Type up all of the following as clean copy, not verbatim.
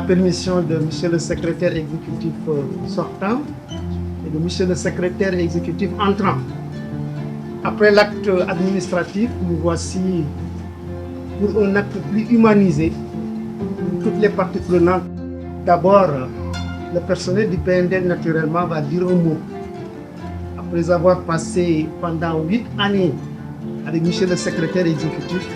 permission de Monsieur le secrétaire exécutif sortant et de Monsieur le secrétaire exécutif entrant. Après l'acte administratif, nous voici pour un acte plus humanisé pour toutes les parties prenantes. D'abord, le personnel du PNDL naturellement va dire un mot. Après avoir passé pendant 8 années avec Monsieur le secrétaire exécutif,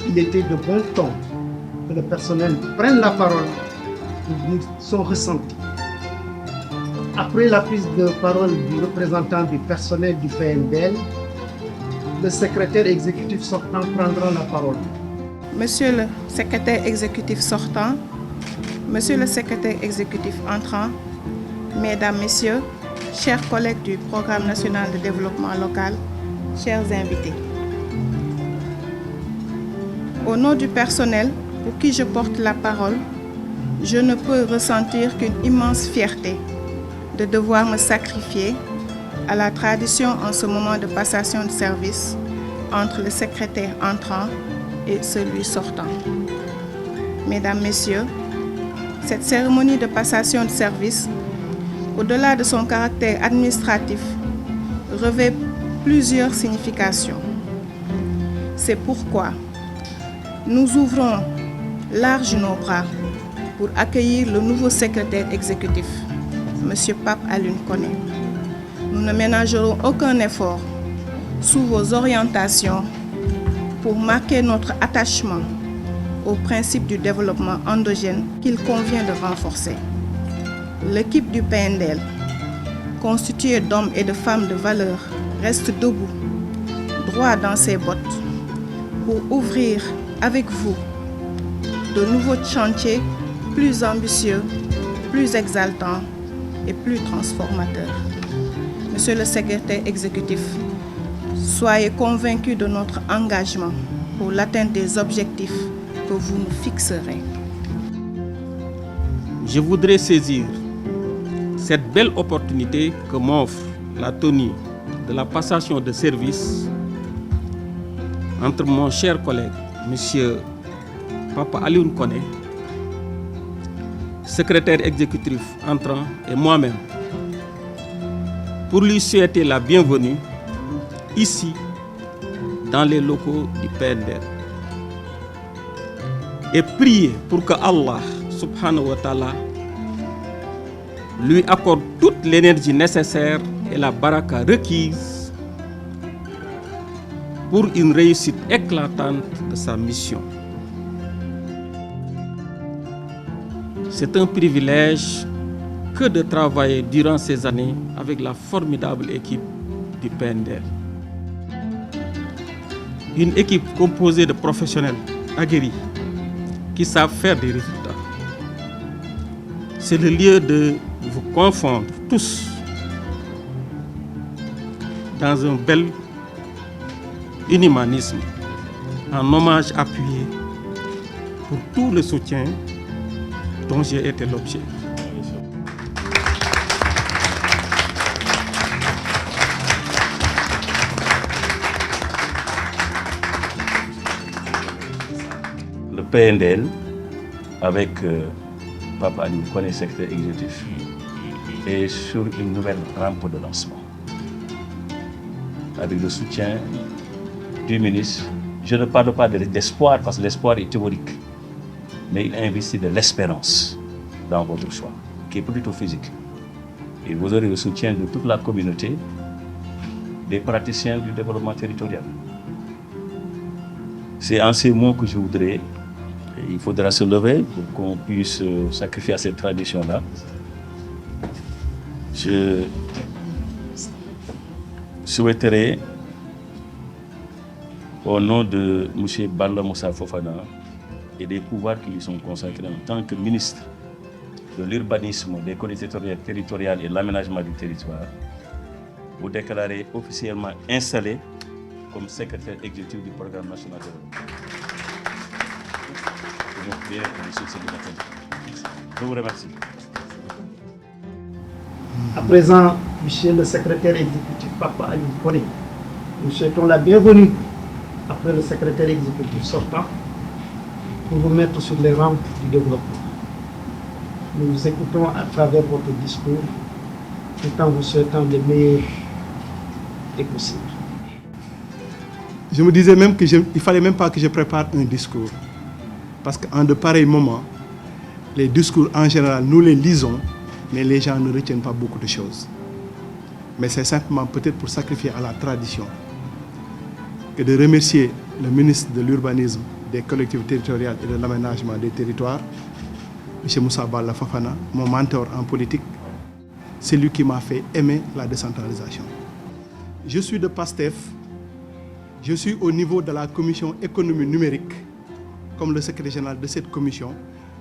il était de bon ton que le personnel prenne la parole pour dire son ressenti. Après la prise de parole du représentant du personnel du PNDL, le secrétaire exécutif sortant prendra la parole. Monsieur le secrétaire exécutif sortant, Monsieur le secrétaire exécutif entrant, Mesdames, Messieurs, chers collègues du Programme national de développement local, chers invités. Au nom du personnel pour qui je porte la parole, je ne peux ressentir qu'une immense fierté de devoir me sacrifier à la tradition en ce moment de passation de service entre le secrétaire entrant et celui sortant. Mesdames, Messieurs, cette cérémonie de passation de service, au-delà de son caractère administratif, revêt plusieurs significations. C'est pourquoi nous ouvrons large nos bras pour accueillir le nouveau secrétaire exécutif, M. Pape Alioune Koné. Nous ne ménagerons aucun effort sous vos orientations pour marquer notre attachement aux principes du développement endogène qu'il convient de renforcer. L'équipe du PNDL, constituée d'hommes et de femmes de valeur, reste debout, droit dans ses bottes, pour ouvrir avec vous de nouveaux chantiers plus ambitieux, plus exaltants et plus transformateurs. Monsieur le secrétaire exécutif, soyez convaincus de notre engagement pour l'atteinte des objectifs que vous nous fixerez. Je voudrais saisir cette belle opportunité que m'offre la tenue de la passation de service entre mon cher collègue, M. Pape Alioune Koné, secrétaire exécutif entrant, et moi-même, pour lui souhaiter la bienvenue ici, dans les locaux du PNDL. Et prier pour que Allah, subhanahu wa ta'ala, lui accorde toute l'énergie nécessaire et la baraka requise pour une réussite éclatante de sa mission. C'est un privilège que de travailler durant ces années avec la formidable équipe du PNDL. Une équipe composée de professionnels aguerris qui savent faire des résultats. C'est le lieu de vous confondre tous dans un bel humanisme, en hommage appuyé pour tout le soutien dont j'ai été l'objet. Le PNDL, avec Pape Alioune Koné, secrétaire exécutif, est sur une nouvelle rampe de lancement. Avec le soutien du ministre, je ne parle pas d'espoir parce que l'espoir est théorique, mais il investit de l'espérance dans votre choix, qui est plutôt physique. Et vous aurez le soutien de toute la communauté, des praticiens du développement territorial. C'est en ces mots que je voudrais, il faudra se lever pour qu'on puisse sacrifier à cette tradition-là. Je souhaiterais, au nom de M. Balla Moussa Fofana et des pouvoirs qui lui sont consacrés en tant que ministre de l'urbanisme, des collectivités territoriales et de l'aménagement du territoire, vous déclarer officiellement installé comme secrétaire exécutif du Programme national de développement. Je vous remercie. À présent, Monsieur le secrétaire exécutif Pape Alioune Koné, nous souhaitons la bienvenue après le secrétaire exécutif sortant pour vous mettre sur les rampes du développement. Nous vous écoutons à travers votre discours, tout en vous souhaitant les meilleurs des possibles. Je me disais même qu'il ne fallait même pas que je prépare un discours. Parce qu'en de pareils moments, les discours en général, nous les lisons, mais les gens ne retiennent pas beaucoup de choses. Mais c'est simplement peut-être pour sacrifier à la tradition que de remercier le ministre de l'Urbanisme, des collectivités territoriales et de l'aménagement des territoires, M. Moussa Balla Fofana, mon mentor en politique. C'est lui qui m'a fait aimer la décentralisation. Je suis de PASTEF, je suis au niveau de la commission économie numérique, comme le secrétaire général de cette commission.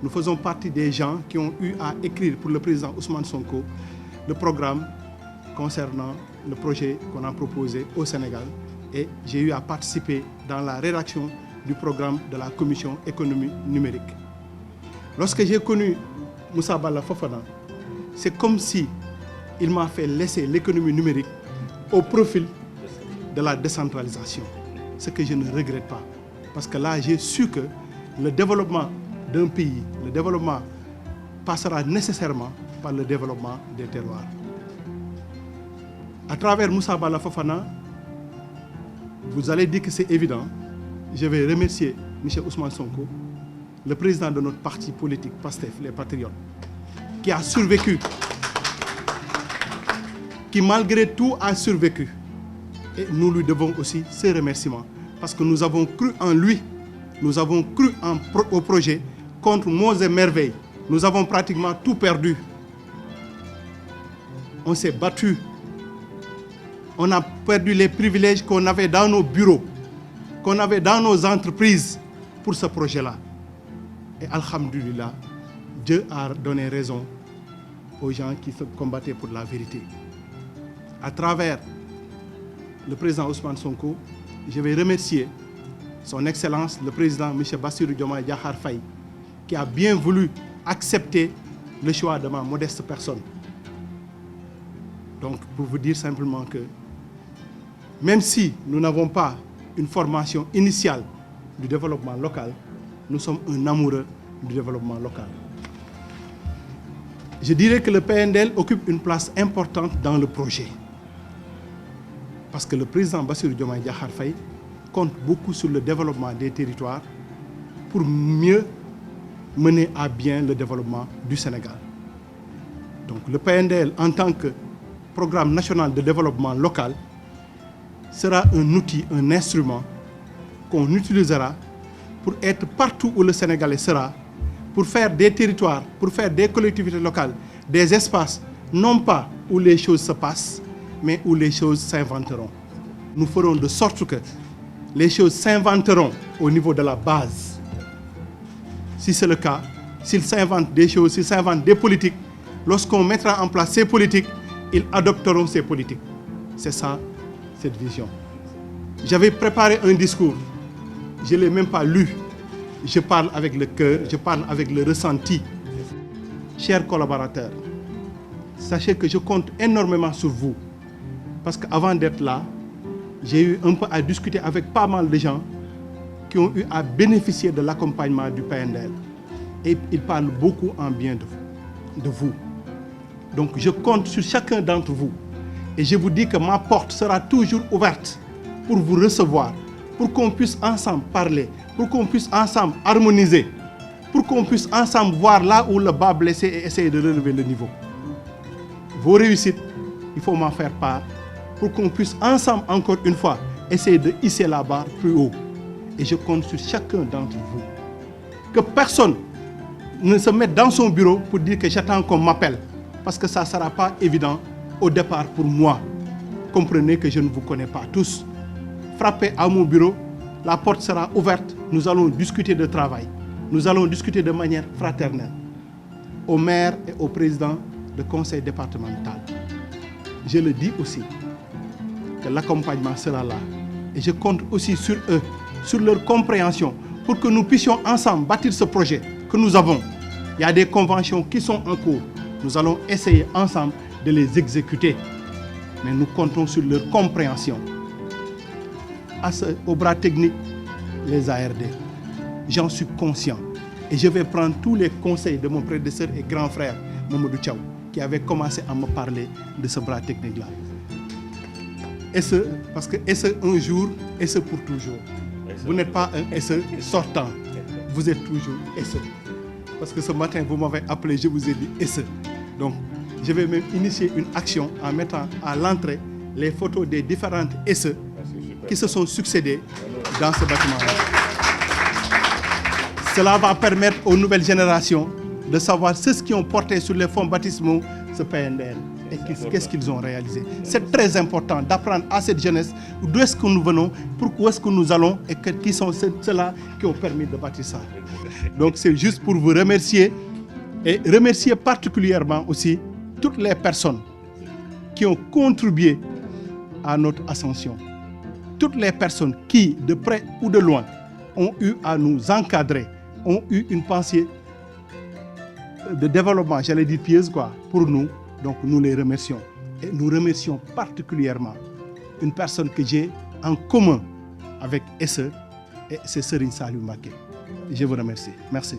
Nous faisons partie des gens qui ont eu à écrire pour le président Ousmane Sonko le programme concernant le projet qu'on a proposé au Sénégal. Et j'ai eu à participer dans la rédaction du programme de la commission économie numérique. Lorsque j'ai connu Moussa Balla Fofana, c'est comme si il m'a fait laisser l'économie numérique au profil de la décentralisation. Ce que je ne regrette pas. Parce que là, j'ai su que le développement d'un pays, le développement passera nécessairement par le développement des terroirs. À travers Moussa Balla Fofana, vous allez dire que c'est évident. Je vais remercier M. Ousmane Sonko, le président de notre parti politique, PASTEF, les Patriotes, qui a survécu, qui malgré tout a survécu. Et nous lui devons aussi ce remerciement, parce que nous avons cru en lui, nous avons cru au projet. Contre mots et merveilles, nous avons pratiquement tout perdu. On s'est battu. On a perdu les privilèges qu'on avait dans nos bureaux, qu'on avait dans nos entreprises pour ce projet-là. Et alhamdoulilah, Dieu a donné raison aux gens qui se combattaient pour la vérité. À travers le président Ousmane Sonko, je vais remercier son Excellence, le président M. Bassirou Diomaye Diakhar Faye, qui a bien voulu accepter le choix de ma modeste personne. Donc, pour vous dire simplement que même si nous n'avons pas une formation initiale du développement local, nous sommes un amoureux du développement local. Je dirais que le PNDL occupe une place importante dans le projet. Parce que le président Bassirou Diomaye Diakhar Faye compte beaucoup sur le développement des territoires pour mieux mener à bien le développement du Sénégal. Donc le PNDL, en tant que programme national de développement local, sera un outil, un instrument qu'on utilisera pour être partout où le Sénégalais sera, pour faire des territoires, pour faire des collectivités locales, des espaces, non pas où les choses se passent, mais où les choses s'inventeront. Nous ferons de sorte que les choses s'inventeront au niveau de la base. Si c'est le cas, s'ils s'inventent des choses, s'ils s'inventent des politiques, lorsqu'on mettra en place ces politiques, ils adopteront ces politiques. C'est ça, cette vision. J'avais préparé un discours, je ne l'ai même pas lu. Je parle avec le cœur, je parle avec le ressenti. Chers collaborateurs, sachez que je compte énormément sur vous. Parce qu'avant d'être là, j'ai eu un peu à discuter avec pas mal de gens qui ont eu à bénéficier de l'accompagnement du PNDL. Et ils parlent beaucoup en bien de vous. Donc je compte sur chacun d'entre vous. Et je vous dis que ma porte sera toujours ouverte pour vous recevoir, pour qu'on puisse ensemble parler, pour qu'on puisse ensemble harmoniser, pour qu'on puisse ensemble voir là où le bas blessé et essayer de relever le niveau. Vos réussites, il faut m'en faire part, pour qu'on puisse ensemble, encore une fois, essayer de hisser la barre plus haut. Et je compte sur chacun d'entre vous. Que personne ne se mette dans son bureau pour dire que j'attends qu'on m'appelle. Parce que ça ne sera pas évident au départ pour moi. Comprenez que je ne vous connais pas tous. Frappez à mon bureau, la porte sera ouverte. Nous allons discuter de travail. Nous allons discuter de manière fraternelle. Au maire et au président du conseil départemental. Je le dis aussi, que l'accompagnement sera là. Et je compte aussi sur eux, sur leur compréhension, pour que nous puissions ensemble bâtir ce projet que nous avons. Il y a des conventions qui sont en cours. Nous allons essayer ensemble de les exécuter. Mais nous comptons sur leur compréhension. Au bras technique, les ARD. j'en suis conscient. Et je vais prendre tous les conseils de mon prédécesseur et grand frère, Mamadou Thiaw, qui avait commencé à me parler de ce bras technique-là. SE, parce que SE un jour, SE pour toujours. Vous n'êtes pas un SE sortant, vous êtes toujours SE. Parce que ce matin, vous m'avez appelé, je vous ai dit SE. Donc, je vais même initier une action en mettant à l'entrée les photos des différentes SE qui se sont succédées dans ce bâtiment-là. Cela va permettre aux nouvelles générations de savoir ceux qui ont porté sur les fonds baptismaux ce PNDL et qu'est-ce qu'ils ont réalisé. C'est très important d'apprendre à cette jeunesse d'où est-ce que nous venons, où est-ce que nous allons et qui sont ceux-là qui ont permis de bâtir ça. Donc c'est juste pour vous remercier et remercier particulièrement aussi toutes les personnes qui ont contribué à notre ascension. Toutes les personnes qui, de près ou de loin, ont eu à nous encadrer, ont eu une pensée de développement, j'allais dire pieuse quoi, pour nous. Donc nous les remercions. Et nous remercions particulièrement une personne que j'ai en commun avec SE, et c'est Serigne Saliou Mbacké. Je vous remercie. Merci.